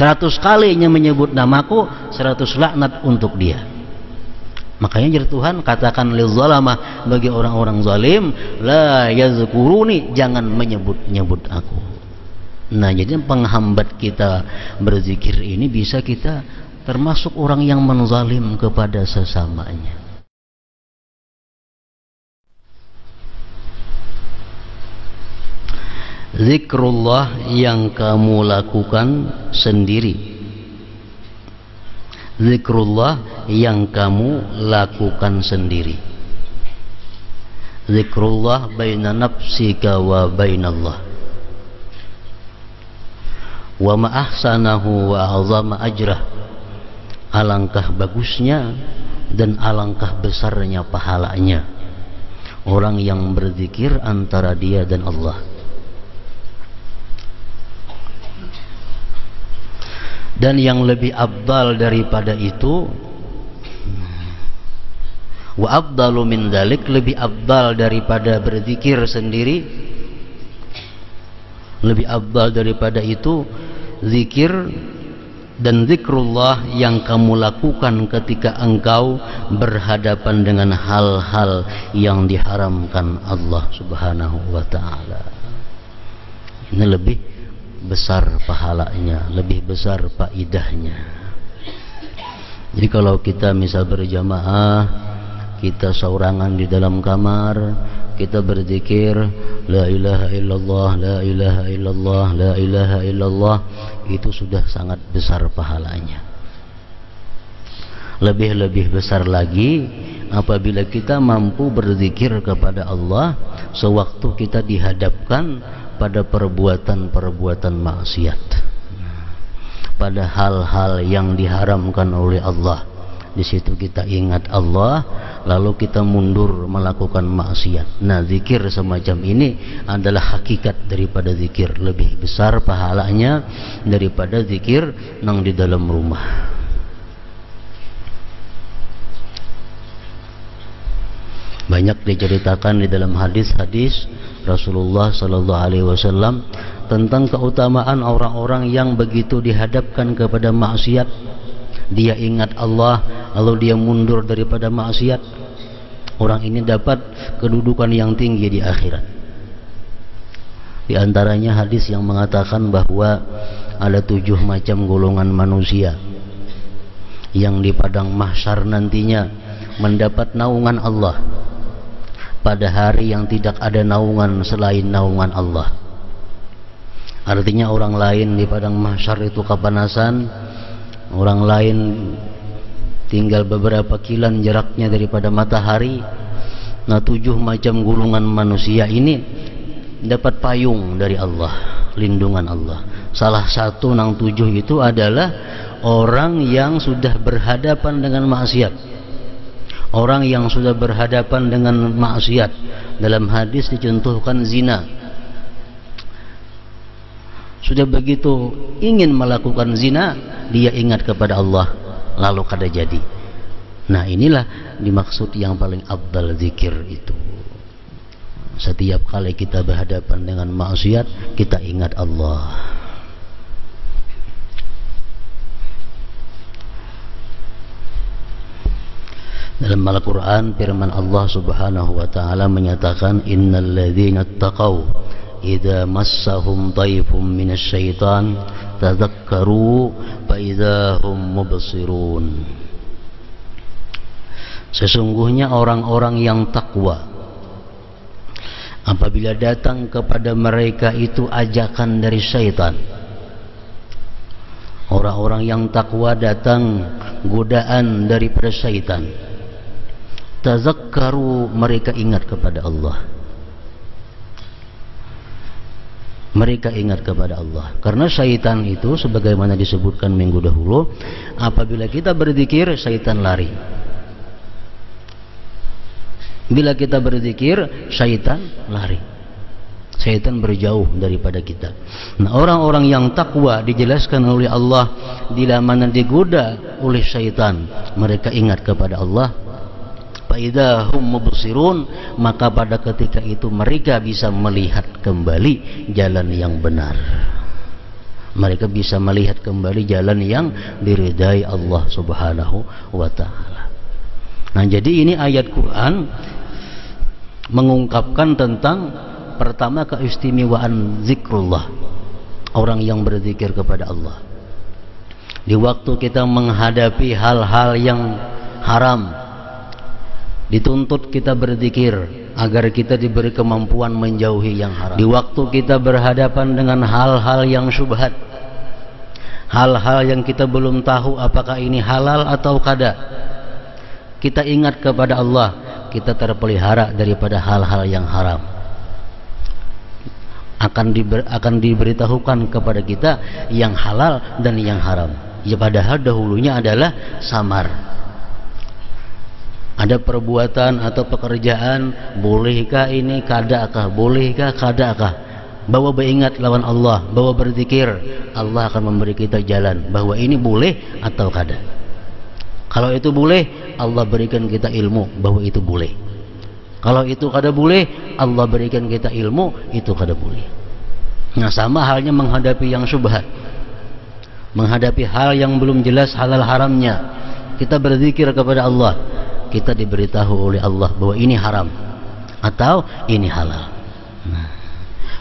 100 kalinya menyebut namaku, 100 laknat untuk dia. Makanya jadi Tuhan katakan lil zalamah, bagi orang-orang zalim, la yazkuruni, jangan menyebut-nyebut aku. Nah, jadi penghambat kita berzikir ini bisa kita termasuk orang yang menzalim kepada sesamanya. Zikrullah yang kamu lakukan sendiri. Zikrullah yang kamu lakukan sendiri. Zikrullah baina nafsika wa bainallah. Wa ma ahsanahu wa azama ajrah. Alangkah bagusnya dan alangkah besarnya pahalanya orang yang berzikir antara dia dan Allah. Dan yang lebih afdal daripada itu, wa afdalu min dzalik, lebih afdal daripada berzikir sendiri, lebih afdal daripada itu zikir dan zikrullah yang kamu lakukan ketika engkau berhadapan dengan hal-hal yang diharamkan Allah Subhanahu wa taala. Ini lebih besar pahalanya, lebih besar faidahnya. Jadi kalau kita misal berjamaah, kita saurangan di dalam kamar, kita berzikir la ilaha illallah, la ilaha illallah, la ilaha illallah, itu sudah sangat besar pahalanya. Lebih-lebih besar lagi apabila kita mampu berzikir kepada Allah sewaktu kita dihadapkan pada perbuatan-perbuatan maksiat, pada hal-hal yang diharamkan oleh Allah. Di situ kita ingat Allah, lalu kita mundur melakukan maksiat. Nah, zikir semacam ini adalah hakikat daripada zikir, lebih besar pahalanya daripada zikir nang di dalam rumah. Banyak diceritakan di dalam hadis-hadis Rasulullah sallallahu alaihi wasallam tentang keutamaan orang-orang yang begitu dihadapkan kepada maksiat, dia ingat Allah lalu dia mundur daripada maksiat. Orang ini dapat kedudukan yang tinggi di akhirat. Di antaranya hadis yang mengatakan bahwa ada 7 macam golongan manusia yang di padang mahsyar nantinya mendapat naungan Allah pada hari yang tidak ada naungan selain naungan Allah. Artinya orang lain di padang mahsyar itu kepanasan, orang lain tinggal beberapa kilan jaraknya daripada matahari. Nah, 7 macam golongan manusia ini dapat payung dari Allah, lindungan Allah. Salah satu nang 7 itu adalah orang yang sudah berhadapan dengan maksiat. Orang yang sudah berhadapan dengan maksiat. Dalam hadis dicontohkan zina. Sudah begitu ingin melakukan zina, dia ingat kepada Allah, lalu kada jadi. Nah, inilah dimaksud yang paling afdal zikir itu. Setiap kali kita berhadapan dengan maksiat, kita ingat Allah. Dalam Al-Quran firman Allah Subhanahu wa ta'ala menyatakan, innal ladzina taqaw idza massahum dhaifum minasyaitan tadzakkaru fa idza hum mubsirun. Sesungguhnya orang-orang yang takwa, apabila datang kepada mereka itu ajakan dari syaitan, orang-orang yang takwa datang godaan daripada syaitan, tazakkaru, mereka ingat kepada Allah. Mereka ingat kepada Allah. Karena syaitan itu sebagaimana disebutkan minggu dahulu, apabila kita berzikir, syaitan lari. Bila kita berzikir, syaitan lari. Syaitan berjauh daripada kita. Nah, orang-orang yang takwa dijelaskan oleh Allah, bila mana digoda oleh syaitan, mereka ingat kepada Allah. Faidha hum mubsirun, maka pada ketika itu mereka bisa melihat kembali jalan yang benar. Mereka bisa melihat kembali jalan yang diridai Allah Subhanahu wa ta'ala. Nah, jadi ini ayat Quran mengungkapkan tentang pertama keistimewaan zikrullah, orang yang berzikir kepada Allah. Di waktu kita menghadapi hal-hal yang haram, dituntut kita berzikir agar kita diberi kemampuan menjauhi yang haram. Di waktu kita berhadapan dengan hal-hal yang syubhat, hal-hal yang kita belum tahu apakah ini halal atau kada, kita ingat kepada Allah, kita terpelihara daripada hal-hal yang haram. Akan diberitahukan kepada kita yang halal dan yang haram. Ya, padahal dahulunya adalah samar. Ada perbuatan atau pekerjaan, bolehkah ini, kadakah, bolehkah, kadakah. Bawa beringat lawan Allah, bawa berzikir, Allah akan memberi kita jalan bahwa ini boleh atau kada. Kalau itu boleh, Allah berikan kita ilmu bahwa itu boleh. Kalau itu kada boleh, Allah berikan kita ilmu itu kada boleh. Nah, sama halnya menghadapi yang syubhat, menghadapi hal yang belum jelas halal haramnya, kita berzikir kepada Allah, kita diberitahu oleh Allah bahwa ini haram atau ini halal. Nah,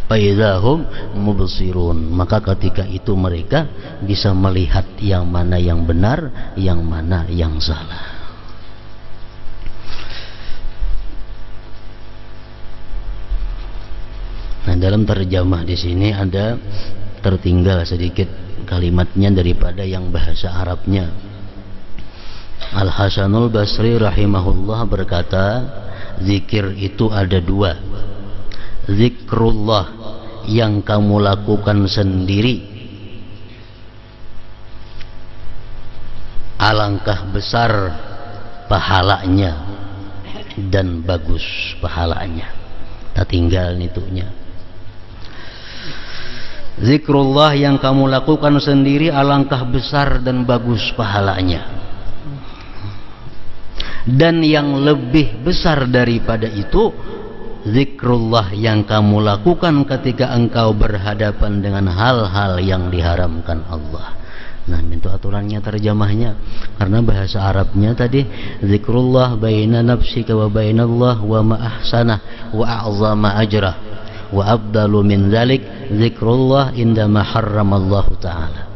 faizahum mubsirun, maka ketika itu mereka bisa melihat yang mana yang benar, yang mana yang salah. Nah, dalam terjemah di sini ada tertinggal sedikit kalimatnya daripada yang bahasa Arabnya. Al-Hasanul Basri rahimahullah berkata, zikir itu ada dua. Zikrullah yang kamu lakukan sendiri, alangkah besar pahalanya dan bagus pahalanya. Tak tinggal nitunya. Zikrullah yang kamu lakukan sendiri alangkah besar dan bagus pahalanya. Dan yang lebih besar daripada itu, zikrullah yang kamu lakukan ketika engkau berhadapan dengan hal-hal yang diharamkan Allah. Nah, itu aturannya terjemahnya. Karena bahasa Arabnya tadi, zikrullah baina nafsika wa bainallah wa ma ahsanah wa a'zama ajrah wa afdalu min dzalik zikrullah indama harramallahu ta'ala.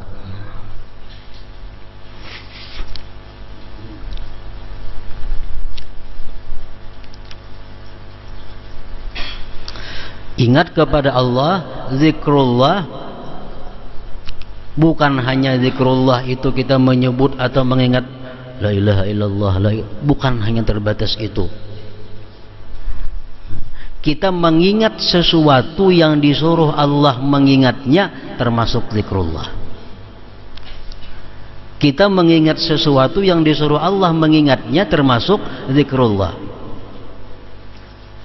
Ingat kepada Allah, zikrullah bukan hanya zikrullah itu kita menyebut atau mengingat la ilaha illallah, bukan hanya terbatas itu. Kita mengingat sesuatu yang disuruh Allah mengingatnya termasuk zikrullah. Kita mengingat sesuatu yang disuruh Allah mengingatnya termasuk zikrullah.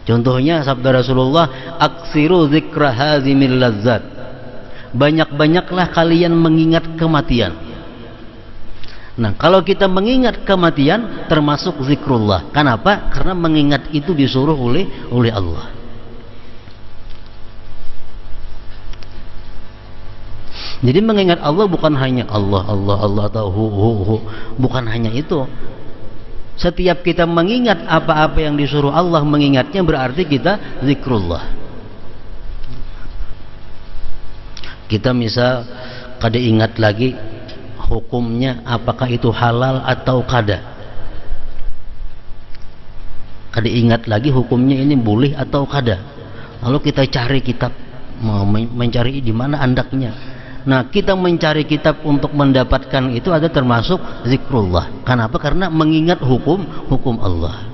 Contohnya sabda Rasulullah, aksiru zikra hazimil lazzat. Banyak-banyaklah kalian mengingat kematian. Nah, kalau kita mengingat kematian termasuk zikrullah. Kenapa? Karena mengingat itu disuruh oleh Allah. Jadi mengingat Allah bukan hanya Allah atau hu. Bukan hanya itu. Setiap kita mengingat apa-apa yang disuruh Allah mengingatnya, berarti kita zikrullah. Kita misal kada ingat lagi hukumnya, apakah itu halal atau kada. Kada ingat lagi hukumnya ini boleh atau kada. Lalu kita cari kitab, mencari di mana andaknya. Nah, kita mencari kitab untuk mendapatkan itu ada termasuk zikrullah. Kenapa? Karena mengingat hukum Allah.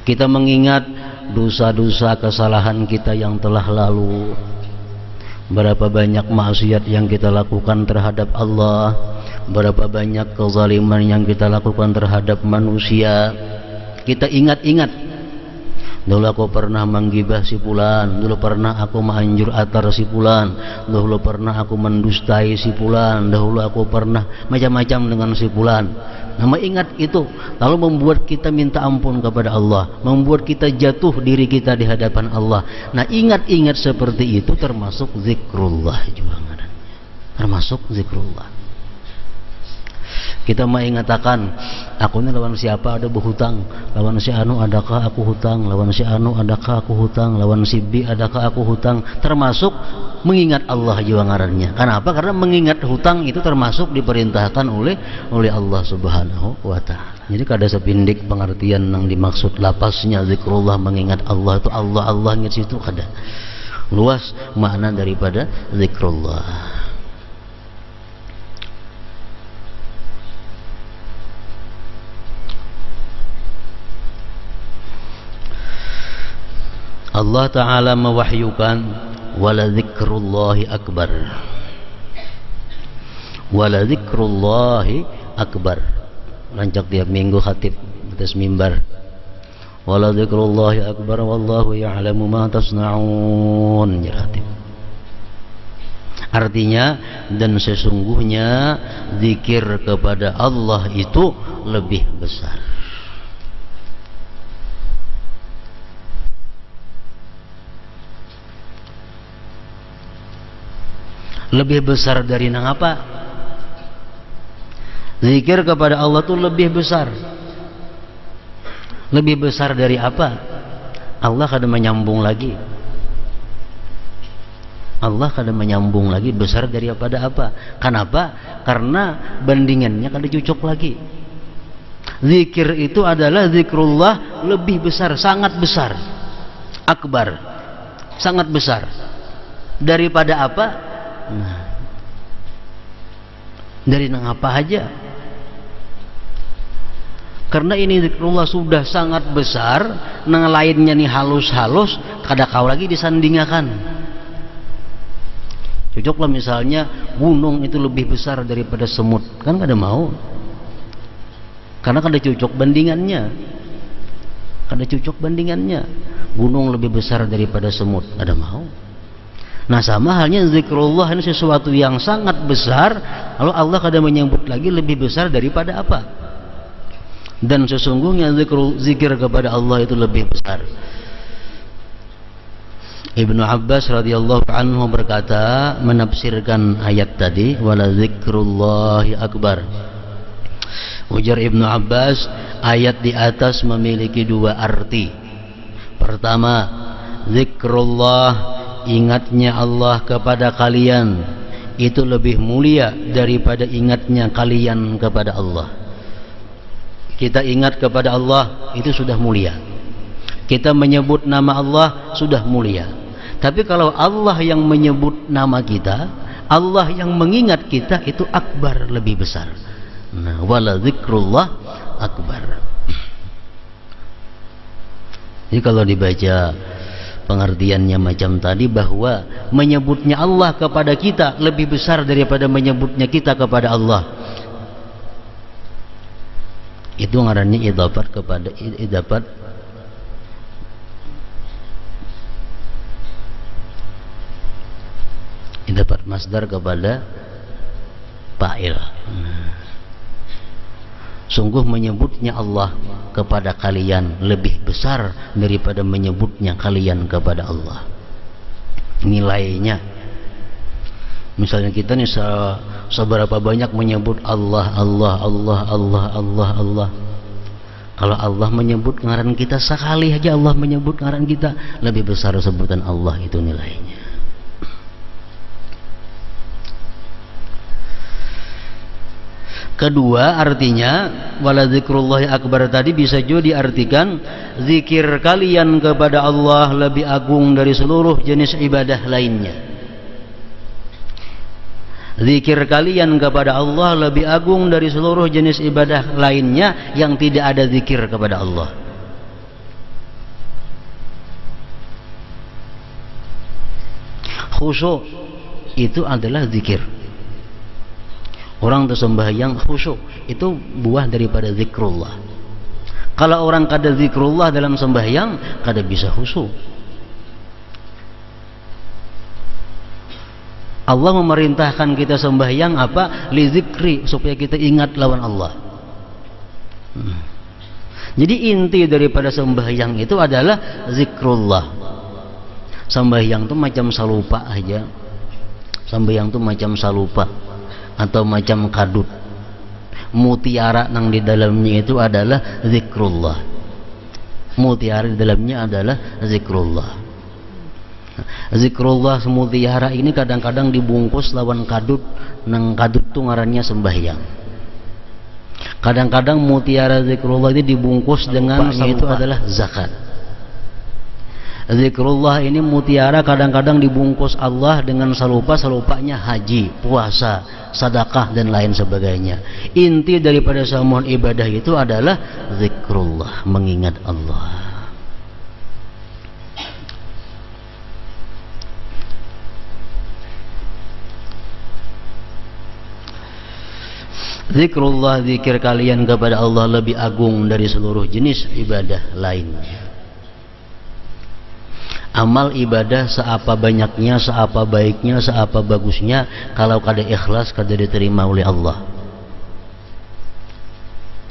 Kita mengingat dosa-dosa kesalahan kita yang telah lalu. Berapa banyak maksiat yang kita lakukan terhadap Allah, berapa banyak kezaliman yang kita lakukan terhadap manusia. Kita ingat-ingat Dulu aku pernah menggibah si fulan, dulu pernah aku menganjur atar si fulan, dulu pernah aku mendustai si fulan, dahulu aku pernah macam-macam dengan si fulan. Nama ingat itu lalu membuat kita minta ampun kepada Allah, membuat kita jatuh diri kita di hadapan Allah. Nah, ingat-ingat seperti itu termasuk zikrullah juga, termasuk zikrullah. Kita mengatakan, aku ini lawan siapa ada berhutang, lawan si anu adakah aku hutang, lawan si anu adakah aku hutang, lawan si B adakah aku hutang, termasuk mengingat Allah juga ngarannya. Kenapa? Karena mengingat hutang itu termasuk diperintahkan oleh Allah Subhanahu wa taala. Jadi kada sepindik pengertian yang dimaksud lapasnya zikrullah, mengingat Allah itu Allah ingat situ, kada. Luas makna daripada zikrullah. Allah Ta'ala mewahyukan wala dzikrullahi akbar, wala dzikrullahi akbar. Lancak tiap minggu khatib atas mimbar, wala dzikrullahi akbar wallahu ya'lamu ma tasna'un. Khatib artinya, dan sesungguhnya zikir kepada Allah itu lebih besar. Lebih besar dari nang apa? Zikir kepada Allah itu lebih besar. Lebih besar dari apa? Allah kada menyambung lagi. Allah kada menyambung lagi, besar daripada apa? Kenapa? Karena bandingannya kada cocok lagi. Zikir itu adalah zikrullah lebih besar, sangat besar. Akbar. Sangat besar. Daripada apa? Nah, dari nang apa aja. Karena ini zikrullah sudah sangat besar, nang lainnya nih halus-halus, kada kau lagi disandingakan. Cocoklah misalnya gunung itu lebih besar daripada semut, kan kada mau. Karena kada cocok bandingannya. Kada cocok bandingannya. Gunung lebih besar daripada semut, kada mau. Nah, sama halnya zikrullah ini sesuatu yang sangat besar, lalu Allah kadang menyebut lagi lebih besar daripada apa? Dan sesungguhnya zikir kepada Allah itu lebih besar. Ibnu Abbas radhiyallahu anhu berkata, menafsirkan ayat tadi, wala zikrullahi akbar. Ujar Ibnu Abbas, ayat di atas memiliki dua arti. Pertama, zikrullah, ingatnya Allah kepada kalian itu lebih mulia daripada ingatnya kalian kepada Allah. Kita ingat kepada Allah itu sudah mulia. Kita menyebut nama Allah sudah mulia. Tapi kalau Allah yang menyebut nama kita, Allah yang mengingat kita, itu akbar, lebih besar. Nah, wala zikrullah akbar. Jadi kalau dibaca pengertiannya macam tadi, bahwa menyebutnya Allah kepada kita lebih besar daripada menyebutnya kita kepada Allah. Itu ngarannya idafat kepada idafat masdar kepada fa'il. Sungguh menyebutnya Allah kepada kalian lebih besar daripada menyebutnya kalian kepada Allah. Nilainya, misalnya kita nih seberapa banyak menyebut Allah. Kalau Allah menyebut ngaran kita sekali aja, Allah menyebut ngaran kita, lebih besar sebutan Allah itu nilainya. Kedua, artinya wala zikrullahi akbar tadi bisa juga diartikan zikir kalian kepada Allah lebih agung dari seluruh jenis ibadah lainnya. Zikir kalian kepada Allah lebih agung dari seluruh jenis ibadah lainnya yang tidak ada zikir kepada Allah. Khusyuk itu adalah zikir. Orang tersembahyang khusyuk itu buah daripada zikrullah. Kalau orang kada zikrullah dalam sembahyang, kada bisa khusyuk. Allah memerintahkan kita sembahyang apa? Li zikri, supaya kita ingat lawan Allah. Jadi inti daripada sembahyang itu adalah zikrullah. Sembahyang itu macam salupa aja. Sembahyang itu macam salupa atau macam kadut. Mutiara nang di dalamnya itu adalah zikrullah. Mutiara di dalamnya adalah zikrullah. Zikrullah mutiara ini kadang-kadang dibungkus lawan kadut, nang kadut itu ngarannya sembahyang. Kadang-kadang mutiara zikrullah ini dibungkus dengan itu adalah zakat. Zikrullah ini mutiara kadang-kadang dibungkus Allah dengan salupanya haji, puasa, sedekah dan lain sebagainya. Inti daripada semua ibadah itu adalah zikrullah, mengingat Allah. Zikrullah, zikir kalian kepada Allah lebih agung dari seluruh jenis ibadah lainnya. Amal ibadah seapa banyaknya, seapa baiknya, seapa bagusnya, kalau kada ikhlas kada diterima oleh Allah.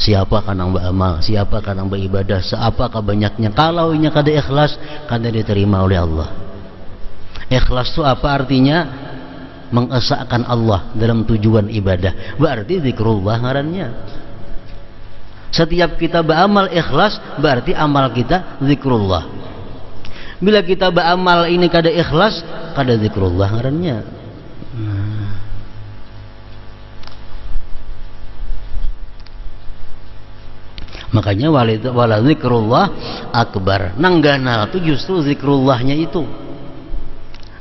Siapa kanang beramal, siapa kanang beribadah, seapa banyaknya, kalau inya kada ikhlas kada diterima oleh Allah. Ikhlas itu apa artinya? Mengesahkan Allah dalam tujuan ibadah. Berarti zikrullah ngarannya. Setiap kita beramal ikhlas, berarti amal kita zikrullah. Bila kita beramal ini kada ikhlas, kada zikrullah ngarannya. Makanya wala zikrullah akbar. Nangganal itu justru zikrullahnya itu.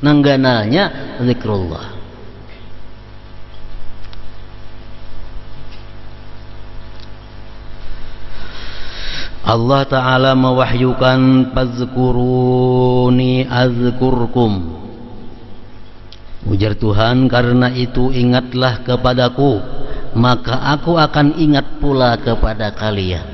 Nangganalnya zikrullah. Allah Ta'ala mewahyukan fazkuruni azkurkum. Ujar Tuhan, karena itu ingatlah kepadaku, maka aku akan ingat pula kepada kalian.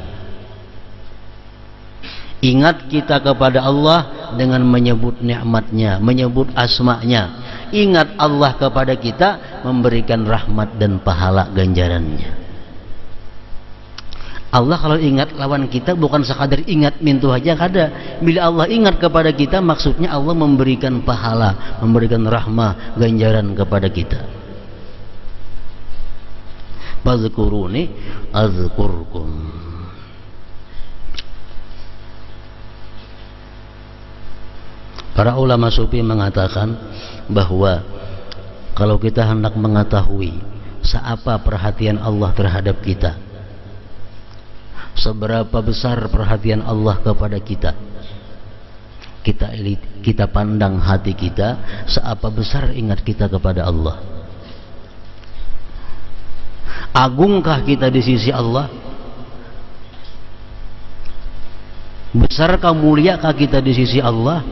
Ingat kita kepada Allah dengan menyebut nikmatnya, menyebut asma'nya. Ingat Allah kepada kita, memberikan rahmat dan pahala ganjarannya. Allah kalau ingat lawan kita bukan sekadar ingat mintu aja, kada. Bila Allah ingat kepada kita, maksudnya Allah memberikan pahala, memberikan rahmah, ganjaran kepada kita. Fazkuruni azkurkum. Para ulama sufi mengatakan bahwa kalau kita hendak mengetahui seapa perhatian Allah terhadap kita, seberapa besar perhatian Allah kepada kita, kita pandang hati kita, seapa besar ingat kita kepada Allah. Agungkah kita di sisi Allah? Besarkah, muliakah kita di sisi Allah?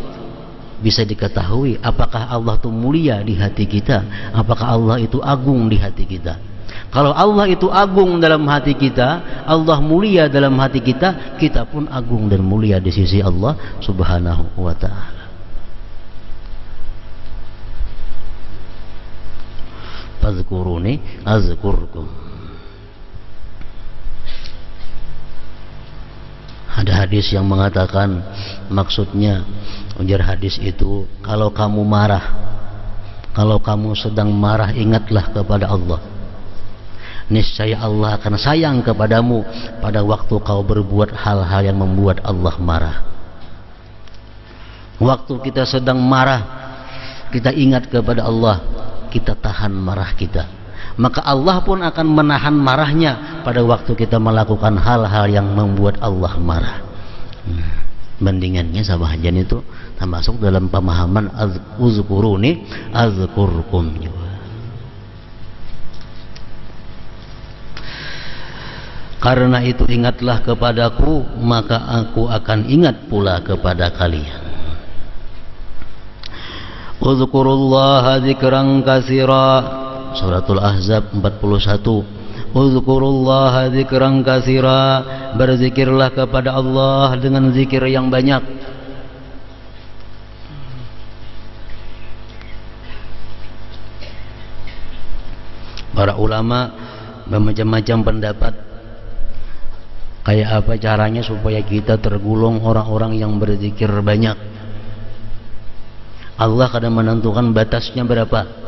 Bisa diketahui apakah Allah itu mulia di hati kita, apakah Allah itu agung di hati kita. Kalau Allah itu agung dalam hati kita, Allah mulia dalam hati kita, kita pun agung dan mulia di sisi Allah Subhanahu wa ta'ala. Fazkuruni azkurkum. Ada hadis yang mengatakan, maksudnya ujar hadis itu, kalau kamu marah, kalau kamu sedang marah, ingatlah kepada Allah. Niscaya Allah akan sayang kepadamu pada waktu kau berbuat hal-hal yang membuat Allah marah. Waktu kita sedang marah, kita ingat kepada Allah, kita tahan marah kita, maka Allah pun akan menahan marahnya pada waktu kita melakukan hal-hal yang membuat Allah marah. Bandingannya sama aja itu termasuk dalam pemahaman uzkuruni azkurkum juga. Karena itu ingatlah kepadaku, maka aku akan ingat pula kepada kalian. Uzkurullaha dzikran katsira. Suratul Ahzab 41. Uzkurullaha dzikran katsira, berzikirlah kepada Allah dengan zikir yang banyak. Para ulama bermacam-macam pendapat kayak apa caranya supaya kita tergolong orang-orang yang berzikir banyak. Allah kadang menentukan batasnya berapa.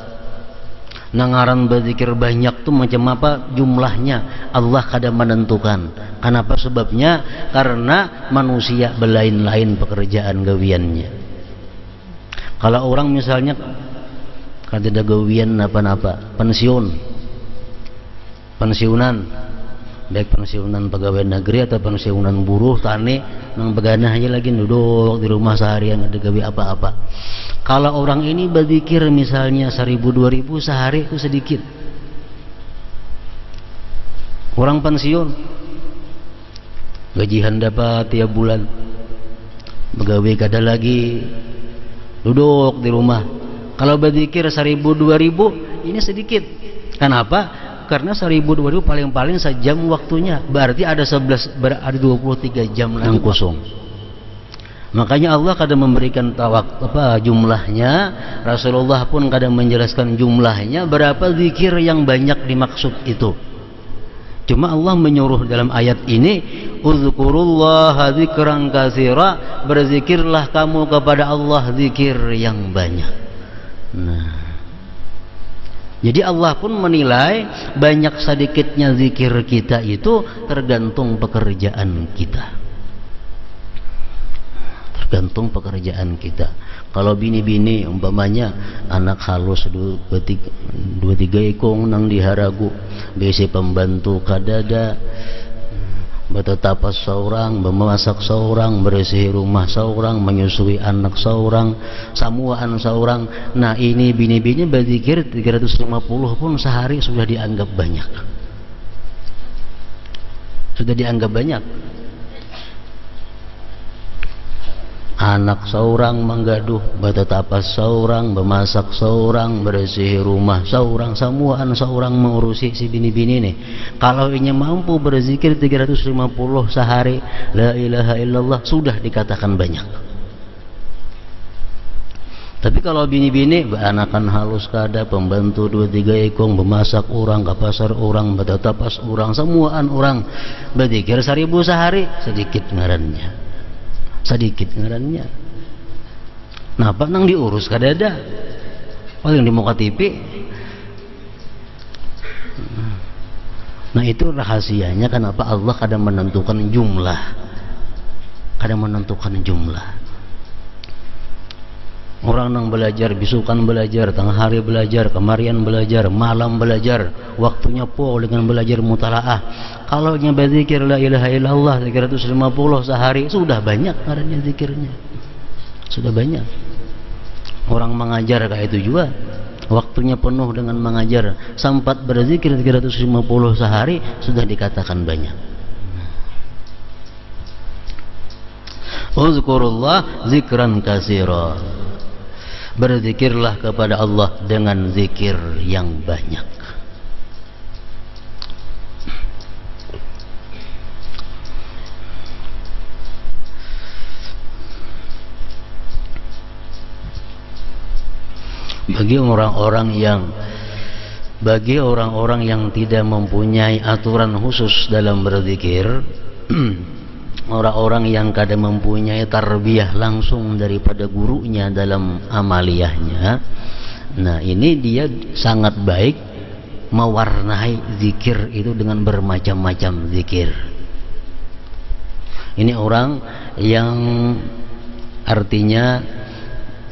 Nangaran berzikir banyak tuh macam apa jumlahnya, Allah kadang menentukan. Kenapa sebabnya? Karena manusia belain-lain pekerjaan gawiannya. Kalau orang misalnya kada ada gawian apa-apa, pensiunan, baik pensiunan pegawai negeri atau pensiunan buruh tani, nang beganah aja lagi duduk di rumah seharian ada gawe apa-apa. Kalau orang ini berzikir misalnya 1000-2000 sehari itu sedikit. Orang pensiun gajian dapat tiap bulan, pegawai kada lagi, duduk di rumah. Kalau berzikir 1000-2000 ini sedikit. Kenapa? Karena 1000-2000 paling-paling sejam waktunya, berarti ada 23 jam yang kosong. Makanya Allah kadang memberikan jumlahnya, Rasulullah pun kadang menjelaskan jumlahnya berapa zikir yang banyak dimaksud itu. Cuma Allah menyuruh dalam ayat ini, uzkurullaha dzikran katsira, berzikirlah kamu kepada Allah zikir yang banyak. Nah, jadi Allah pun menilai banyak sedikitnya zikir kita itu tergantung pekerjaan kita. Tergantung pekerjaan kita. Kalau bini-bini umpamanya anak halus 2-3 ikong nang diharagu, biasa pembantu kadada, bertetapas seorang, memasak seorang, bersih rumah seorang, menyusui anak seorang, samuaan seorang. Nah ini bini-bini berzikir 350 pun sehari sudah dianggap banyak. Sudah dianggap banyak. Anak seorang menggaduh, bertetapas seorang, memasak seorang, bersih rumah seorang, samuaan seorang, mengurusi si bini-bini nih. Kalau ini mampu berzikir 350 sehari, la ilaha illallah, sudah dikatakan banyak. Tapi kalau bini-bini anakan halus kada, pembantu 2-3 ekong, memasak orang, ke pasar orang, bertetapas orang, samuaan orang, berzikir 1000 sehari, sedikit ngarannya. Sedikit ngarannya. Napa nang diurus kadada, paling di muka TV. Nah itu rahasianya kenapa Allah kadang menentukan jumlah, kadang menentukan jumlah. Orang nang belajar, bisukan belajar, tengah hari belajar, kemarian belajar, malam belajar, waktunya po dengan belajar mutalaah. Kalau nya berzikir la ilaha illallah 350 sehari, sudah banyak ngarannya zikirnya. Sudah banyak. Orang mengajar kayak itu juga, waktunya penuh dengan mengajar, sempat berzikir 350 sehari, sudah dikatakan banyak. Uzkurullah zikran katsira. Berzikirlah kepada Allah dengan zikir yang banyak. Bagi orang-orang yang tidak mempunyai aturan khusus dalam berzikir, orang-orang yang kadang mempunyai tarbiyah langsung daripada gurunya dalam amaliyahnya, nah ini dia sangat baik mewarnai zikir itu dengan bermacam-macam zikir. Ini orang yang artinya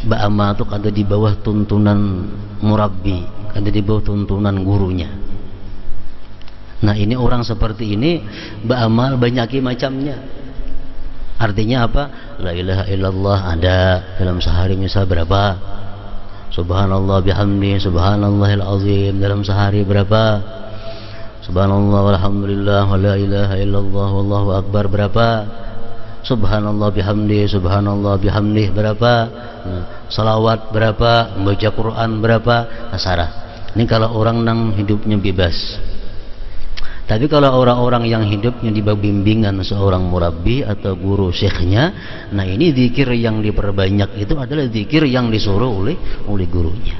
ba'ama itu ada di bawah tuntunan murabbi, ada di bawah tuntunan gurunya. Nah ini orang seperti ini ba'amal banyaki macamnya. Artinya apa? La ilaha illallah ada dalam sehari misal berapa? Subhanallah bihamdi, subhanallahil azim dalam sehari berapa? Subhanallah walhamdulillah wa la ilaha illallah wallahu akbar berapa? Subhanallah bihamdi, subhanallah bihamdi berapa? Salawat berapa? Membaca Quran berapa? Asarah. Ini kalau orang nang hidupnya bebas. Tapi kalau orang-orang yang hidupnya di bawah bimbingan seorang murabbi atau guru syekhnya, nah ini zikir yang diperbanyak itu adalah zikir yang disuruh oleh gurunya.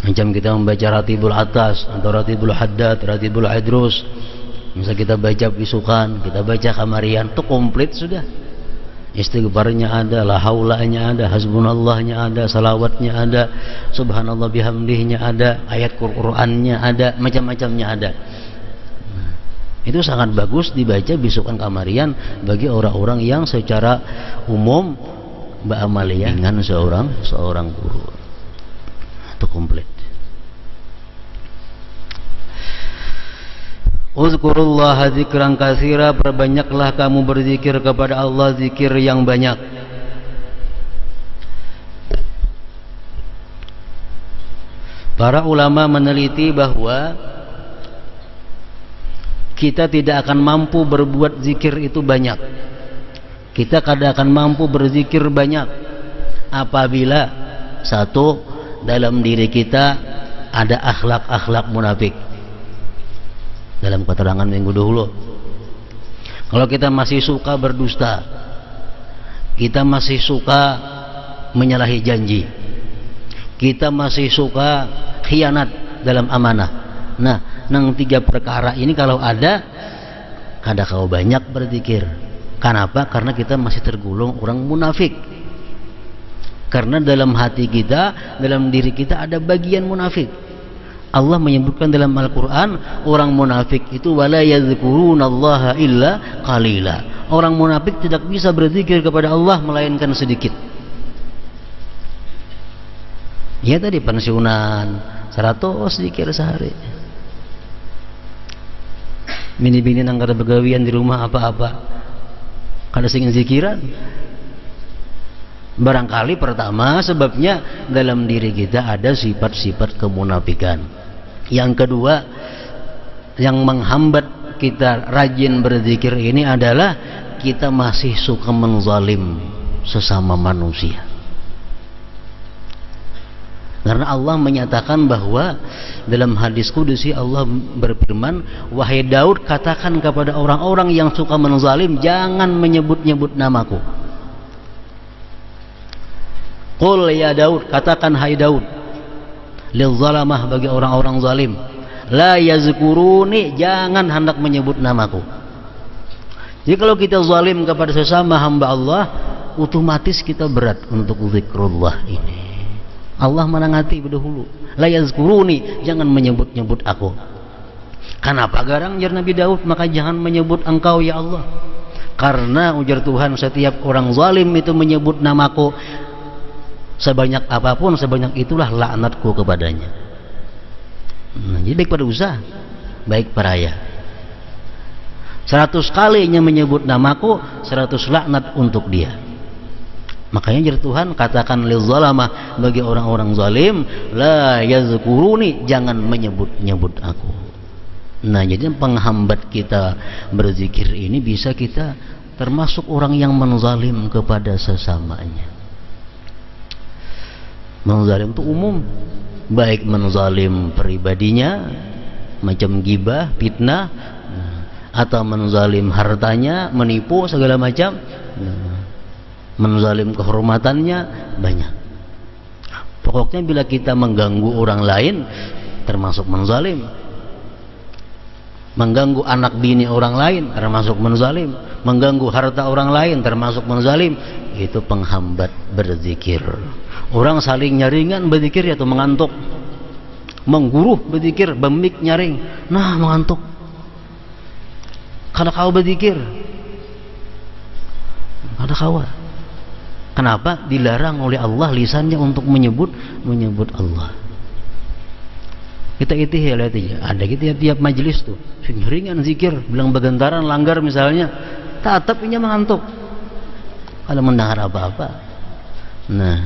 Macam kita membaca Ratibul Atas atau Ratibul Haddad, Ratibul Idrus, misal kita baca bisukan, kita baca kamarian, itu komplit sudah. Istighfarnya ada, la haulanya ada, hasbunallahnya ada, salawatnya ada, subhanallah bihamdihnya ada, ayat Qur'annya ada, macam-macamnya ada. Itu sangat bagus dibaca bisukan kamarian bagi orang-orang yang secara umum ba'amaliyah dengan seorang guru. Itu komplit. Uzkurullaha dzikran katsira, perbanyaklah kamu berzikir kepada Allah zikir yang banyak. Para ulama meneliti bahwa kita tidak akan mampu berbuat zikir itu banyak. Kita tidak akan mampu berzikir banyak apabila satu, dalam diri kita ada akhlak-akhlak munafik. Dalam keterangan minggu dahulu, kalau kita masih suka berdusta, kita masih suka menyalahi janji, kita masih suka khianat dalam amanah. Nah, nang 3 perkara ini kalau ada, kada kau banyak berzikir. Kenapa? Karena kita masih tergolong orang munafik. Karena dalam hati kita, dalam diri kita ada bagian munafik. Allah menyebutkan dalam Al-Quran, orang munafik itu wala yadhkurunallaha illa qalila. Orang munafik tidak bisa berzikir kepada Allah melainkan sedikit. Ya tadi pensiunan 100 zikir sehari. Bini-bini nang kada begawian di rumah apa-apa, kada sing zikiran. Barangkali pertama sebabnya dalam diri kita ada sifat-sifat kemunafikan. Yang kedua, yang menghambat kita rajin berzikir ini adalah kita masih suka menzalim sesama manusia. Karena Allah menyatakan bahwa dalam hadis kudusi Allah berfirman, wahai Daud, katakan kepada orang-orang yang suka menzalim, jangan menyebut-nyebut namaku. Qul ya Daud, katakan hai Daud, lil zalamah, bagi orang-orang zalim, la yazkuruni, jangan hendak menyebut namaku. Jadi kalau kita zalim kepada sesama hamba Allah, otomatis kita berat untuk zikrullah ini. Allah menangati berdahulu, la yazkuruni, jangan menyebut-nyebut aku. Kenapa garang jar Nabi Daud, maka jangan menyebut engkau ya Allah. Karena ujar Tuhan, setiap orang zalim itu menyebut namaku, sebanyak apapun, sebanyak itulah laknatku kepadanya. Jadi baik pada usaha, baik paraya. 100 kalinya menyebut namaku, 100 laknat untuk dia. Makanya jadi Tuhan katakan lil zalamah, bagi orang-orang zalim, la yazkuruni, jangan menyebut-nyebut aku. Nah, jadi penghambat kita berzikir ini bisa kita termasuk orang yang menzalim kepada sesamanya. Menzalim itu umum, baik menzalim pribadinya macam gibah, fitnah, atau menzalim hartanya, menipu segala macam, menzalim kehormatannya, banyak. Pokoknya bila kita mengganggu orang lain termasuk menzalim, mengganggu anak bini orang lain termasuk menzalim, mengganggu harta orang lain termasuk menzalim. Itu penghambat berzikir. Orang saling nyaringan berzikir atau mengantuk, mengguruh berzikir, bemik nyaring, nah mengantuk. Kalau kau berzikir, ada kawa. Kenapa? Dilarang oleh Allah lisannya untuk menyebut Allah. Kita itu ya lihat aja. Ada kita tiap majelis tuh, ringan zikir, bilang bergentaran langgar misalnya, tetap ini mengantuk. Kalau mendengar apa-apa, nah